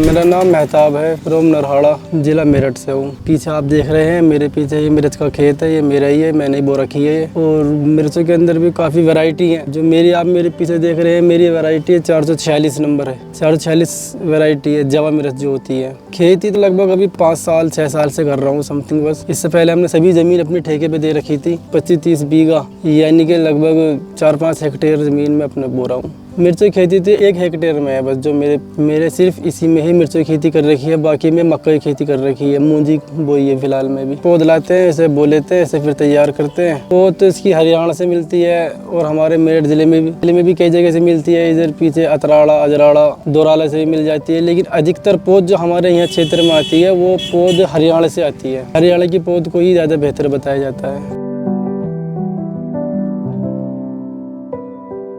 मेरा नाम मेहताब है, फ्रॉम नरहाड़ा, जिला मेरठ से हूँ। पीछे आप देख रहे हैं, मेरे पीछे ये मिर्च का खेत है, ये मेरा ही है, मैंने ही बो रखी है। और मिर्चों के अंदर भी काफ़ी वैरायटी है। जो आप मेरे पीछे देख रहे हैं, मेरी वैरायटी है 446 नंबर है। 446 वैरायटी है जवा मिर्च जो होती है। खेती तो लगभग अभी 5 साल 6 साल से कर रहा हूँ समथिंग बस। इससे पहले हमने सभी ज़मीन अपनी ठेके पे दे रखी थी, 25-30 बीघा, यानी कि लगभग 4-5 हेक्टेयर ज़मीन में अपने बो रहा हूँ। मिर्च की खेती तो 1 हेक्टेयर में है बस, जो मेरे सिर्फ इसी में ही मिर्च की खेती कर रखी है। बाकी में मक्का की खेती कर रखी है, मूंजी बोई है फिलहाल में भी। पौध लाते हैं, इसे बो लेते हैं, इसे फिर तैयार करते हैं। पौध तो इसकी हरियाणा से मिलती है और हमारे मेरठ जिले में भी कई जगह से मिलती है। इधर पीछे अतराड़ा, अजराड़ा, दोराला से भी मिल जाती है। लेकिन अधिकतर पौध जो हमारे यहाँ क्षेत्र में आती है वो पौध हरियाणा से आती है। हरियाणा की पौध को ही ज़्यादा बेहतर बताया जाता है।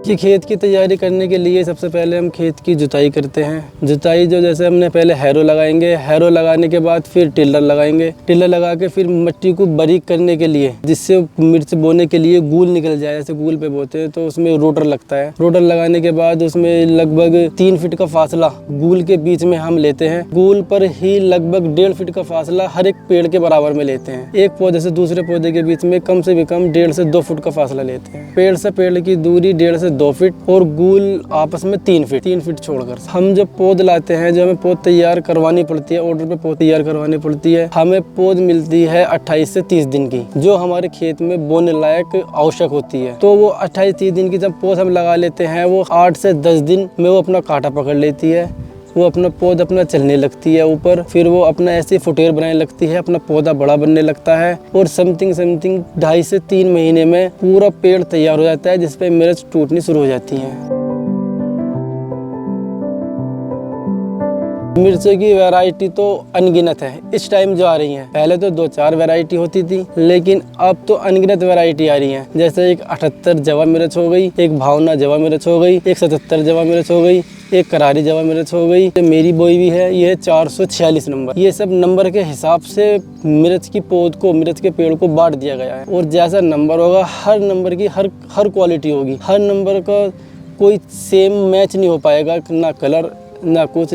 कि खेत की तैयारी करने के लिए सबसे पहले हम खेत की जुताई करते हैं। जुताई जो जैसे हमने पहले हैरो लगाएंगे, हैरो लगाने के बाद फिर टिल्लर लगाएंगे। टिल्लर लगा के फिर मिट्टी को बारीक करने के लिए, जिससे मिर्च बोने के लिए गूल निकल जाए, जैसे गूल पे बोते हैं तो उसमें रोटर लगता है। रोटर लगाने के बाद उसमें लगभग 3 फीट का फासला गूल के बीच में हम लेते हैं। गूल पर ही लगभग 1.5 फीट का फासला हर एक पेड़ के बराबर में लेते हैं। एक पौधे से दूसरे पौधे के बीच में कम से भी कम 1.5 से 2 फुट का फासला लेते हैं। पेड़ से पेड़ की दूरी 1.5 से 2 फीट और गूल आपस में 3 फीट छोड़कर। हम जब पौध लाते हैं, जो हमें पौध तैयार करवानी पड़ती है, ऑर्डर पे पौध तैयार करवानी पड़ती है, हमें पौध मिलती है 28 से 30 दिन की, जो हमारे खेत में बोने लायक आवश्यक होती है। तो वो 28-30 दिन की जब पौध हम लगा लेते हैं, वो 8 से 10 दिन में वो अपना कांटा पकड़ लेती है। वो अपना पौध अपना चलने लगती है ऊपर, फिर वो अपना ऐसी फुटेर बनाने लगती है, अपना पौधा बड़ा बनने लगता है और समथिंग 2.5 से 3 महीने में पूरा पेड़ तैयार हो जाता है, जिसपे मिर्च टूटनी शुरू हो जाती है। मिर्चों की वैरायटी तो अनगिनत है इस टाइम जो आ रही हैं। पहले तो 2-4 वैरायटी होती थी, लेकिन अब तो अनगिनत वैरायटी आ रही हैं। जैसे एक 78 जवा मिर्च हो गई, एक भावना जवा मिर्च हो गई, एक 77 जवा मिर्च हो गई, एक करारी जवा मिर्च हो गई। मेरी बोई भी है, ये है 446 नंबर। ये सब नंबर के हिसाब से मिर्च की पौध को, मिर्च के पेड़ को बांट दिया गया है। और जैसा नंबर होगा, हर नंबर की हर क्वालिटी होगी। हर नंबर का कोई सेम मैच नहीं हो पाएगा, ना कलर ना कुछ।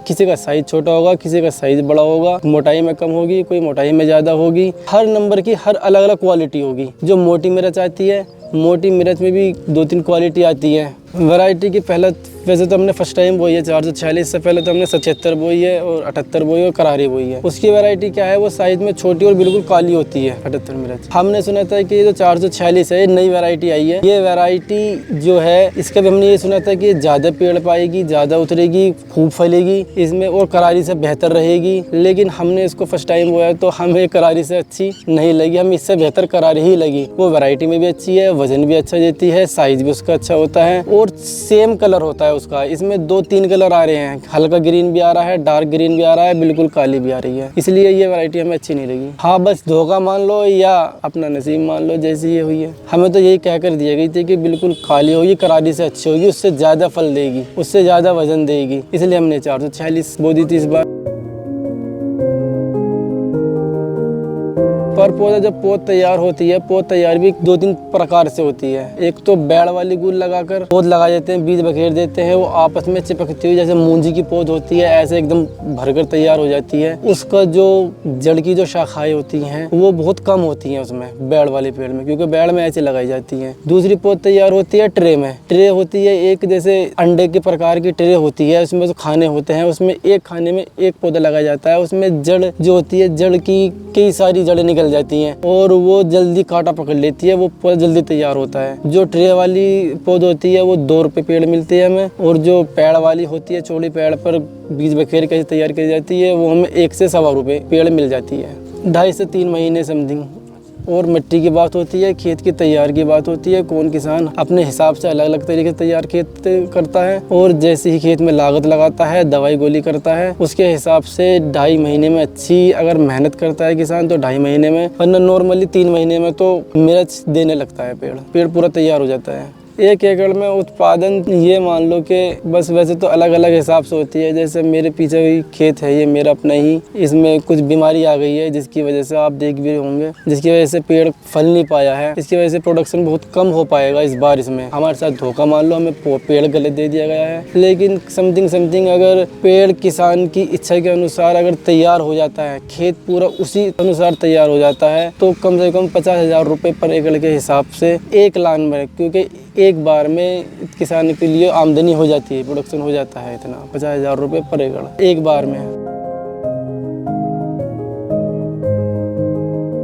किसी का साइज छोटा होगा, किसी का साइज बड़ा होगा, मोटाई में कम होगी, कोई मोटाई में ज़्यादा होगी। हर नंबर की हर अलग अलग क्वालिटी होगी। जो मोटी मिर्च आती है, मोटी मिर्च में भी 2-3 क्वालिटी आती है। वैरायटी की पहला वैसे तो हमने फर्स्ट टाइम बोई है 446, से पहले तो हमने 77 बोई है और 78 बोई है और करारी बोई है। उसकी वैरायटी क्या है, वो साइज में छोटी और बिल्कुल काली होती है 78 मिर्च। हमने सुना था कि ये जो 446 है, ये नई वैरायटी आई है। ये वैरायटी जो है, इसका भी हमने ये सुना था कि ज़्यादा पेड़ पाएगी, ज़्यादा उतरेगी, खूब फैलेगी इसमें और करारी से बेहतर रहेगी। लेकिन हमने इसको फर्स्ट टाइम बोया तो हमें करारी से अच्छी नहीं लगी, हमें इससे बेहतर करारी ही लगी। वो वैरायटी में भी अच्छी है, वजन भी अच्छा देती है, साइज भी उसका अच्छा होता है और सेम कलर होता है उसका। इसमें 2-3 कलर आ रहे हैं, हल्का ग्रीन भी आ रहा है, डार्क ग्रीन भी आ रहा है, बिल्कुल काली भी आ रही है। इसलिए ये वैरायटी हमें अच्छी नहीं लगी। हाँ, बस धोखा मान लो या अपना नसीब मान लो, जैसी ये हुई है। हमें तो यही कहकर दी गई थी कि बिल्कुल काली होगी, करारी से अच्छी होगी, उससे ज़्यादा फल देगी, उससे ज़्यादा वजन देगी। इसलिए हमने 446 बो दी थी इस बार। पर पौधा जब पौध तैयार होती है, पौध तैयार भी 2-3 प्रकार से होती है। एक तो बेड़ वाली गूल लगाकर पौध लगा देते हैं, बीज बखेर देते हैं, वो आपस में चिपकती हुई जैसे मूंजी की पौध होती है, ऐसे एकदम भरकर तैयार हो जाती है। उसका जो जड़ की जो शाखाएं होती हैं वो बहुत कम होती हैं उसमें, बेड़ वाले पेड़ में, क्योंकि बेड़ में ऐसे लगाई जाती है। दूसरी पौध तैयार होती है ट्रे में। ट्रे होती है एक जैसे अंडे के प्रकार की ट्रे होती है, उसमें जो खाने होते हैं, उसमें एक खाने में एक पौधा लगाया जाता है। उसमें जड़ जो होती है, जड़ की कई सारी जड़ें निकल जाती हैं और वो जल्दी कांटा पकड़ लेती है, वो पौधा जल्दी तैयार होता है। जो ट्रे वाली पौध होती है वो 2 रुपए पेड़ मिलती है हमें, और जो पेड़ वाली होती है, चौड़ी पेड़ पर बीज बखेर के तैयार की जाती है, वो हमें 1 से 1.25 रुपए पेड़ मिल जाती है, 2.5 से 3 महीने समथिंग। और मिट्टी की बात होती है, खेत की तैयार की बात होती है। कौन किसान अपने हिसाब से अलग अलग तरीके से तैयार खेत करता है, और जैसे ही खेत में लागत लगाता है, दवाई गोली करता है, उसके हिसाब से 2.5 महीने में अच्छी अगर मेहनत करता है किसान तो 2.5 महीने में, वरना नॉर्मली 3 महीने में तो मिर्च देने लगता है पेड़ पूरा तैयार हो जाता है। 1 एकड़ में उत्पादन ये मान लो कि बस वैसे तो अलग अलग हिसाब से होती है। जैसे मेरे पीछे भी खेत है, ये मेरा अपना ही, इसमें कुछ बीमारी आ गई है जिसकी वजह से आप देख भी होंगे, जिसकी वजह से पेड़ फल नहीं पाया है। इसकी वजह से प्रोडक्शन बहुत कम हो पाएगा इस बार। इसमें हमारे साथ धोखा मान लो, हमें पेड़ गलत दे दिया गया है। लेकिन समथिंग अगर पेड़ किसान की इच्छा के अनुसार अगर तैयार हो जाता है, खेत पूरा उसी अनुसार तैयार हो जाता है, तो कम से कम 50,000 रुपये पर एकड़ के हिसाब से एक लान में, क्योंकि एक बार में किसान के लिए आमदनी हो जाती है, प्रोडक्शन हो जाता है इतना 50,000 रुपये पर एकड़ एक बार में।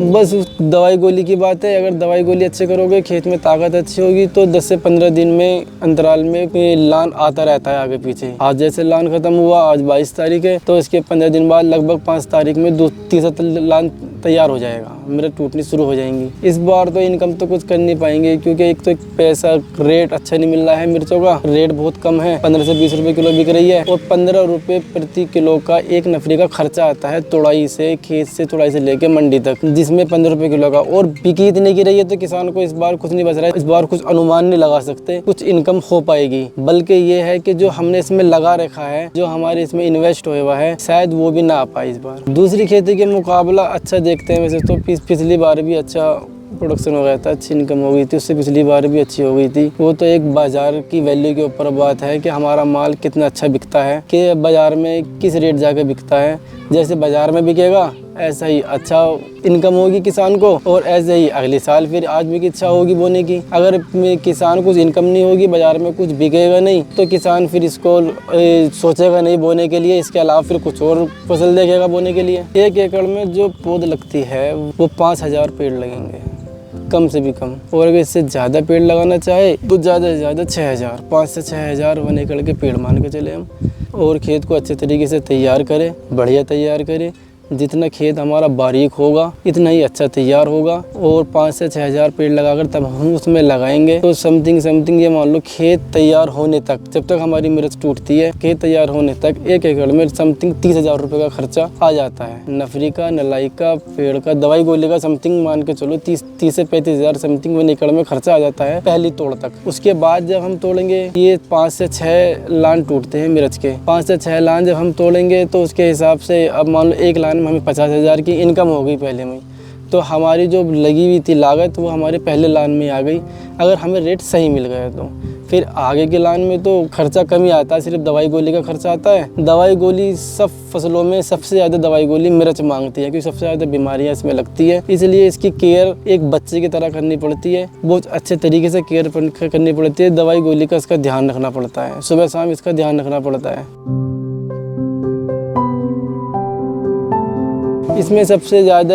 बस दवाई गोली की बात है। अगर दवाई गोली अच्छे करोगे, खेत में ताकत अच्छी होगी, तो 10 से 15 दिन में अंतराल में लान आता रहता है आगे पीछे। आज जैसे लान खत्म हुआ, आज 22 तारीख है, तो इसके 15 दिन बाद लगभग 5 तारीख में तीसरा लान तैयार हो जाएगा, मेरे टूटनी शुरू हो जाएंगी। इस बार तो इनकम तो कुछ कर नहीं पाएंगे, क्योंकि एक तो पैसा रेट अच्छा नहीं मिल रहा है, मिर्चों का रेट बहुत कम है, 15 से 20 रुपए किलो बिक रही है, और 15 रुपए प्रति किलो का एक नफरी का खर्चा आता है तोड़ाई से, खेत से तोड़ाई से लेके मंडी तक, जिसमें 15 रुपए किलो का, और बिकी इतने की रही है, तो किसान को इस बार कुछ नहीं बच रहा है। इस बार कुछ अनुमान नहीं लगा सकते कुछ इनकम हो पाएगी, बल्कि ये है कि जो हमने इसमें लगा रखा है, जो हमारे इसमें इन्वेस्ट हुआ है, शायद वो भी ना आ पाए इस बार। दूसरी खेती के मुकाबला अच्छा देखते हैं वैसे तो। पिछली बार भी अच्छा प्रोडक्शन हो गया था, अच्छी इनकम हो गई थी, उससे पिछली बार भी अच्छी हो गई थी। वो तो एक बाजार की वैल्यू के ऊपर बात है कि हमारा माल कितना अच्छा बिकता है, कि बाजार में किस रेट जाके बिकता है। जैसे बाजार में बिकेगा ऐसा ही अच्छा इनकम होगी किसान को, और ऐसे ही अगले साल फिर आदमी की इच्छा होगी बोने की। अगर किसान कुछ इनकम नहीं होगी, बाजार में कुछ बिकेगा नहीं, तो किसान फिर इसको सोचेगा नहीं बोने के लिए, इसके अलावा फिर कुछ और फसल देखेगा बोने के लिए। 1 एकड़ में जो पौध लगती है वो 5,000 पेड़ लगेंगे कम से भी कम, और अगर इससे ज़्यादा पेड़ लगाना चाहे तो ज़्यादा से ज़्यादा 6,000, 5 से 6,000 1 एकड़ के पेड़ मान के चले हम। और खेत को अच्छे तरीके से तैयार करें, बढ़िया तैयार करें। जितना खेत हमारा बारीक होगा इतना ही अच्छा तैयार होगा, और 5 से 6,000 पेड़ लगाकर तब हम उसमें लगाएंगे तो समथिंग ये मान लो खेत तैयार होने तक, जब तक हमारी मिर्च टूटती है, खेत तैयार होने तक 1 एकड़ में समथिंग 30,000 रुपये का खर्चा आ जाता है। नफरी का, नलाई का, पेड़ का, दवाई गोली का समथिंग मान के चलो 30 से 35,000 समथिंग 1 एकड़ में खर्चा आ जाता है पहली तोड़ तक। उसके बाद जब हम तोड़ेंगे, ये 5 से 6 लान टूटते हैं मिर्च के, 5 से 6 लान जब हम तोड़ेंगे तो उसके हिसाब से अब मान लो 1 लान हमें 50,000 की इनकम हो गई पहले में, तो हमारी जो लगी हुई थी लागत वो हमारे पहले लान में आ गई। अगर हमें रेट सही मिल गया तो फिर आगे के लान में तो खर्चा कम ही आता है, सिर्फ दवाई गोली का खर्चा आता है। दवाई गोली सब फसलों में सबसे ज़्यादा दवाई गोली मिर्च मांगती है, क्योंकि सबसे ज़्यादा बीमारियां इसमें लगती है, इसलिए इसकी केयर एक बच्चे की तरह करनी पड़ती है, बहुत अच्छे तरीके से केयर करनी पड़ती है। दवाई गोली का इसका ध्यान रखना पड़ता है, सुबह शाम इसका ध्यान रखना पड़ता है। इसमें सबसे ज़्यादा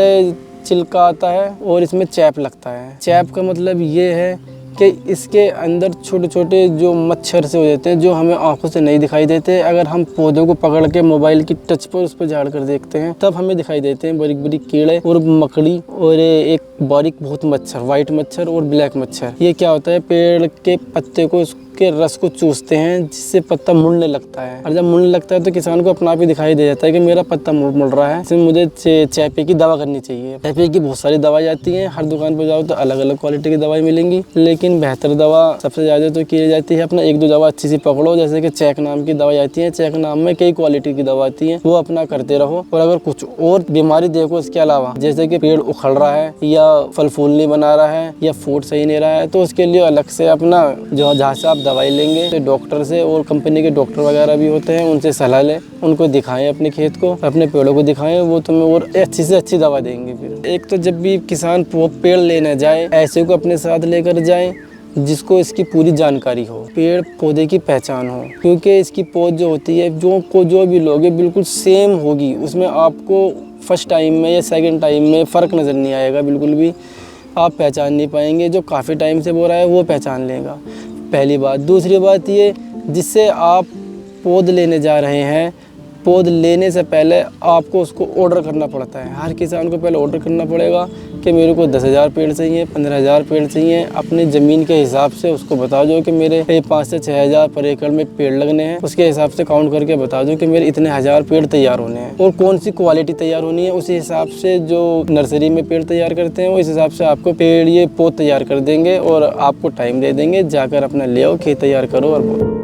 छिलका आता है और इसमें चैप लगता है। चैप का मतलब ये है कि इसके अंदर छोटे छोटे जो मच्छर से हो जाते हैं, जो हमें आंखों से नहीं दिखाई देते। अगर हम पौधों को पकड़ के मोबाइल की टच पर उस पर झाड़ कर देखते हैं तब हमें दिखाई देते हैं बारीक बारीक कीड़े और मकड़ी, और एक बारीक बहुत मच्छर, वाइट मच्छर और ब्लैक मच्छर। ये क्या होता है, पेड़ के पत्ते को के रस को चूसते हैं, जिससे पत्ता मुड़ने लगता है, और जब मुड़ने लगता है तो किसान को अपना आप ही दिखाई दे जाता है कि मेरा पत्ता मुड़ रहा है, इसमें मुझे चैपे की दवा करनी चाहिए। चैपे की बहुत सारी दवाई आती हैं, हर दुकान पर जाओ तो अलग अलग क्वालिटी की दवाई मिलेंगी, लेकिन बेहतर दवा सबसे ज़्यादा तो की जाती है अपना 1-2 दवा अच्छी सी पकड़ो। जैसे कि चेक नाम की दवाई आती है, चेक नाम में कई क्वालिटी की दवा आती है, वो अपना करते रहो। और अगर कुछ और बीमारी देखो इसके अलावा, जैसे कि पेड़ उखड़ रहा है या फल फूल नहीं बना रहा है या फूट सही नहीं रहा है, तो उसके लिए अलग से अपना जहाँ से आप दवाई लेंगे तो डॉक्टर से, और कंपनी के डॉक्टर वगैरह भी होते हैं, उनसे सलाह लें, उनको दिखाएं अपने खेत को, अपने पेड़ों को दिखाएं, वो तुम्हें और अच्छी से अच्छी दवा देंगे। फिर एक तो जब भी किसान पेड़ लेने जाए, ऐसे को अपने साथ लेकर जाए जिसको इसकी पूरी जानकारी हो, पेड़ पौधे की पहचान हो, क्योंकि इसकी पौध जो होती है जो भी लोगे बिल्कुल सेम होगी, उसमें आपको फर्स्ट टाइम में या सेकंड टाइम में फ़र्क नज़र नहीं आएगा, बिल्कुल भी आप पहचान नहीं पाएंगे। जो काफ़ी टाइम से बो रहा है वो पहचान लेगा, पहली बात। दूसरी बात ये, जिससे आप पौध लेने जा रहे हैं पौध लेने से पहले आपको उसको ऑर्डर करना पड़ता है। हर किसान को पहले ऑर्डर करना पड़ेगा कि मेरे को 10,000 पेड़ चाहिए, 15,000 पेड़ चाहिए। अपनी ज़मीन के हिसाब से उसको बता दो कि मेरे 5 से 6,000 पर एकड़ में पेड़ लगने हैं। उसके हिसाब से काउंट करके बता दो कि मेरे इतने 1,000 पेड़ तैयार होने हैं और कौन सी क्वालिटी तैयार होनी है। उसी हिसाब से जो नर्सरी में पेड़ तैयार करते हैं वो इस हिसाब से आपको पेड़ ये पौध तैयार कर देंगे और आपको टाइम दे देंगे, जाकर अपना ले आओ, खेत तैयार करो और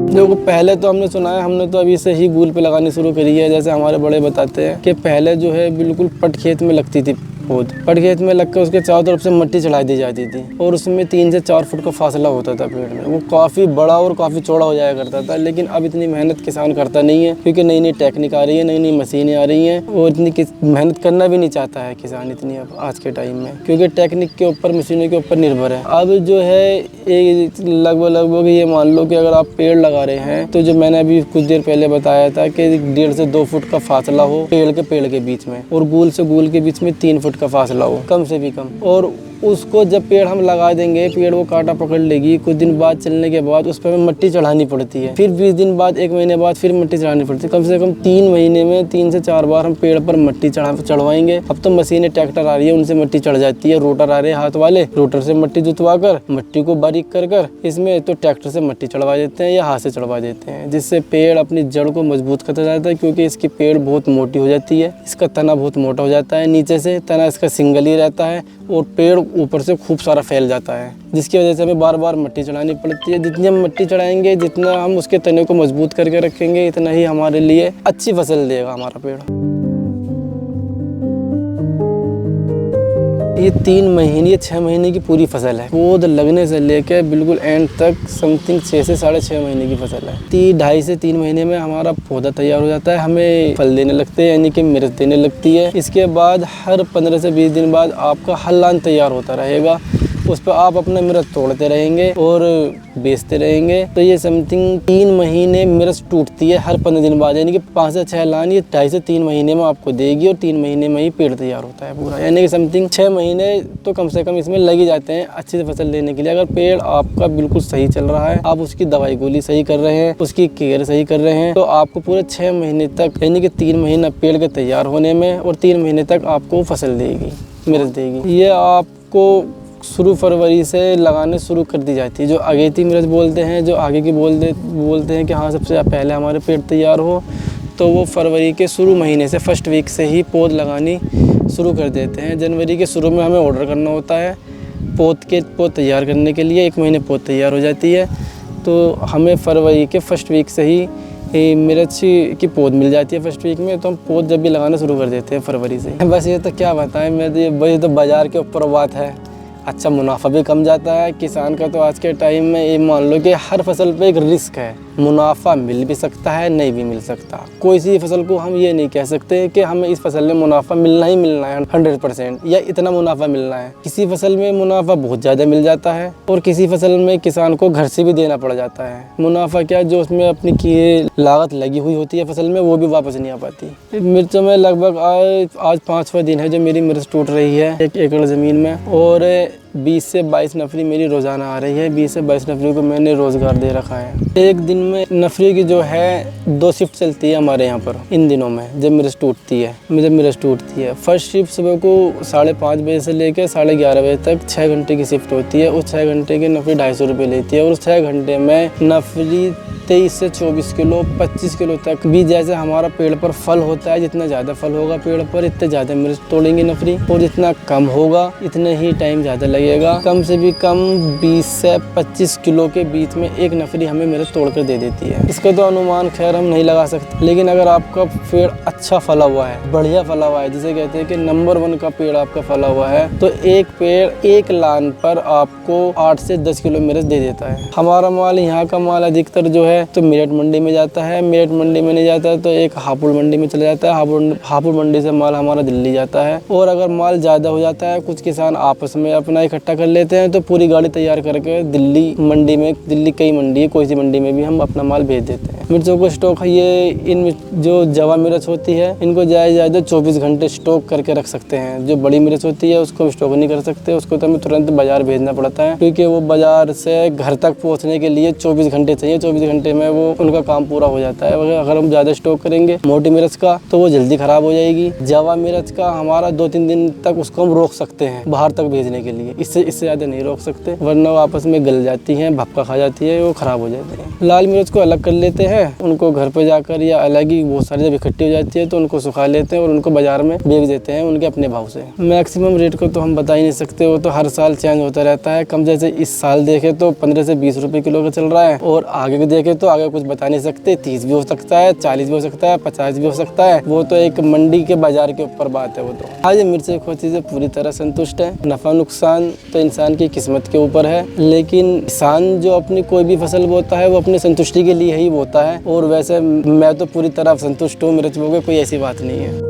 देखो पहले तो हमने सुना है, हमने तो अभी से ही गूल पे लगानी शुरू करी है। जैसे हमारे बड़े बताते हैं कि पहले जो है बिल्कुल पट खेत में लगती थी पौध, पट खेत में लगकर उसके चारों तरफ से मिट्टी चढ़ा दी जाती थी और उसमें 3 से 4 फुट का फासला होता था पेड़ में। वो काफ़ी बड़ा और काफ़ी चौड़ा हो जाया करता था। लेकिन अब इतनी मेहनत किसान करता नहीं है क्योंकि नई नई टेक्निक आ रही है, नई नई मशीनें आ रही हैं और इतनी मेहनत करना भी नहीं चाहता है किसान इतनी अब आज के टाइम में, क्योंकि टेक्निक के ऊपर, मशीनों के ऊपर निर्भर है। अब जो है लगभग ये मान लो कि अगर आप पेड़ लगा रहे हैं तो जो मैंने अभी कुछ देर पहले बताया था कि 1.5 से 2 फुट का फासला हो पेड़ के बीच में और गूल से गूल के बीच में 3 फुट का फासला हो, कम से भी कम। और उसको जब पेड़ हम लगा देंगे, पेड़ वो कांटा पकड़ लेगी, कुछ दिन बाद चलने के बाद उस पर हमें मिट्टी चढ़ानी पड़ती है। फिर 20 दिन बाद, 1 महीने बाद फिर मिट्टी चढ़ानी पड़ती है। कम से कम 3 महीने में 3 से 4 बार हम पेड़ पर मिट्टी चढ़वाएंगे। अब तो मशीनें, ट्रैक्टर आ रही है, उनसे मिट्टी चढ़ जाती है। रोटर आ रहे हैं हाथ वाले, रोटर से मिट्टी जुतवा कर, मिट्टी को बारीक कर इसमें तो ट्रैक्टर से मिट्टी चढ़वा देते हैं या हाथ से चढ़वा देते हैं, जिससे पेड़ अपनी जड़ को मजबूत करता जाता है। क्योंकि इसकी पेड़ बहुत मोटी हो जाती है, इसका तना बहुत मोटा हो जाता है, नीचे से तना इसका सिंगल ही रहता है और पेड़ ऊपर से खूब सारा फैल जाता है, जिसकी वजह से हमें बार बार मिट्टी चढ़ानी पड़ती है। जितनी हम मिट्टी चढ़ाएंगे, जितना हम उसके तने को मजबूत करके रखेंगे, इतना ही हमारे लिए अच्छी फसल देगा हमारा पेड़। ये 3 महीने, 6 महीने की पूरी फसल है। पौध लगने से लेकर बिल्कुल एंड तक समथिंग 6 से 6.5 महीने की फसल है। 2.5 से 3 महीने में हमारा पौधा तैयार हो जाता है, हमें फल देने लगते हैं, यानी कि मिर्च देने लगती है। इसके बाद हर 15 से 20 दिन बाद आपका हल्लान तैयार होता रहेगा, उस पर आप अपना मिर्च तोड़ते रहेंगे और बेचते रहेंगे। तो ये समथिंग 3 महीने मिर्च टूटती है हर 15 दिन बाद, यानी कि 5 से 6 लान ये 2.5 से 3 महीने में आपको देगी और 3 महीने में ही पेड़ तैयार होता है पूरा। यानी कि समथिंग 6 महीने तो कम से कम इसमें लग ही जाते हैं अच्छी फसल लेने के लिए। अगर पेड़ आपका बिल्कुल सही चल रहा है, आप उसकी दवाई गोली सही कर रहे हैं, उसकी केयर सही कर रहे हैं, तो आपको पूरे 6 महीने तक, यानी कि 3 महीना पेड़ के तैयार होने में और 3 महीने तक आपको फसल देगी, मिर्च देगी। ये आपको शुरू फरवरी से लगाने शुरू कर दी जाती है। जो अगेती मिर्च बोलते हैं, जो आगे की बोलते हैं कि हाँ सबसे पहले हमारे पेड़ तैयार हो, तो वो फरवरी के शुरू महीने से, फर्स्ट वीक से ही पौध लगानी शुरू कर देते हैं। जनवरी के शुरू में हमें ऑर्डर करना होता है पौध तैयार करने के लिए। 1 महीने पौध तैयार हो जाती है, तो हमें फरवरी के फर्स्ट वीक से ही मिर्च की पौध मिल जाती है। फर्स्ट वीक में तो हम पौध जब भी लगाना शुरू कर देते हैं फरवरी से। बस ये तो क्या बताएं, मैं तो ये तो बाज़ार के ऊपर बात है। अच्छा मुनाफा भी कम जाता है किसान का। तो आज के टाइम में ये मान लो कि हर फसल पे एक रिस्क है, मुनाफा मिल भी सकता है, नहीं भी मिल सकता। कोई सी फसल को हम ये नहीं कह सकते कि हमें इस फसल में मुनाफा मिलना ही मिलना है 100% या इतना मुनाफा मिलना है। किसी फसल में मुनाफा बहुत ज़्यादा मिल जाता है और किसी फसल में किसान को घर से भी देना पड़ जाता है। मुनाफा क्या, जो उसमें अपनी लागत लगी हुई होती है फसल में, वो भी वापस नहीं आ पाती। मिर्चों में लगभग आज 5वां दिन है जो मेरी मिर्च टूट रही है 1 एकड़ ज़मीन में, और 20 से 22 नफरी मेरी रोज़ाना आ रही है। 20 से 22 नफरी को मैंने रोज़गार दे रखा है। एक दिन में नफरी की जो है 2 शिफ्ट चलती है हमारे यहाँ पर इन दिनों में, जब मिर्च टूटती है। फर्स्ट शिफ्ट सुबह को 5:30 बजे से लेकर 11:30 बजे तक 6 घंटे की शिफ्ट होती है। उस 6 घंटे की नफरी 250 रुपये लेती है और उस 6 घंटे में नफरी 23 से 24 किलो, 25 किलो तक भी, जैसे हमारा पेड़ पर फल होता है, जितना ज़्यादा फल होगा पेड़ पर इतने ज़्यादा मिर्च तोड़ेंगे नफरी, और जितना कम होगा इतने ही टाइम ज़्यादा लगेगा। कम से भी कम 20 से 25 किलो के बीच में एक नफरी हमें मिर्च तोड़ कर दे देती है। इसका तो अनुमान खैर हम नहीं लगा सकते, लेकिन अगर आपका पेड़ अच्छा फला हुआ है, बढ़िया फला हुआ है, जिसे कहते हैं कि नंबर 1 का पेड़ आपका फला हुआ है, तो एक पेड़ 1 लान पर आपको 8 से 10 किलो मिर्च दे देता है। हमारा माल, यहाँ का माल अधिकतर जो है तो मेरठ मंडी में जाता है। मेरठ मंडी में नहीं जाता है तो एक हापुड़ मंडी में चला जाता है। हापुड़ मंडी से माल हमारा दिल्ली जाता है। और अगर माल ज़्यादा हो जाता है, कुछ किसान आपस में अपना इकट्ठा कर लेते हैं, तो पूरी गाड़ी तैयार करके दिल्ली कई मंडी है, कोई सी मंडी में भी हम अपना माल भेज देते हैं। मिर्चों को स्टॉक ये इन जो जवा मिर्च होती है इनको ज़्यादा 24 घंटे स्टॉक करके रख सकते हैं। जो बड़ी मिर्च होती है उसको हम स्टॉक नहीं कर सकते, उसको तो हमें तुरंत बाजार भेजना पड़ता है, क्योंकि वो बाजार से घर तक पहुँचने के लिए 24 घंटे चाहिए। 24 घंटे में वो उनका काम पूरा हो जाता है। अगर हम ज़्यादा स्टॉक करेंगे मोटी मिर्च का तो वो जल्दी ख़राब हो जाएगी। जवा मिर्च का हमारा 2-3 दिन तक उसको हम रोक सकते हैं बाहर तक भेजने के लिए, इससे ज़्यादा नहीं रोक सकते, वरना वो आपस में गल जाती हैं, भपका खा जाती है, वो ख़राब हो जाती है। लाल मिर्च को अलग कर लेते हैं, उनको घर पे जाकर या अलग ही बहुत सारी जब इकट्ठी हो जाती है तो उनको सुखा लेते हैं और उनको बाजार में बेच देते हैं उनके अपने भाव से। मैक्सिमम रेट को तो हम बता ही नहीं सकते, वो तो हर साल चेंज होता रहता है। कम जैसे इस साल देखे तो 15 से 20 रुपए किलो का चल रहा है, और आगे देखे तो आगे कुछ बता नहीं सकते, 30 भी हो सकता है, 40 भी हो सकता है, 50 भी हो सकता है। वो तो एक मंडी के बाजार के ऊपर बात है। वो तो आज मिर्ची खेती से पूरी तरह संतुष्ट है। नफा नुकसान तो इंसान की किस्मत के ऊपर है, लेकिन किसान जो अपनी कोई भी फसल बोता है वो अपनी संतुष्टि के लिए ही बोता है, और वैसे मैं तो पूरी तरह संतुष्ट हूँ मिर्च बो के, कोई ऐसी बात नहीं है।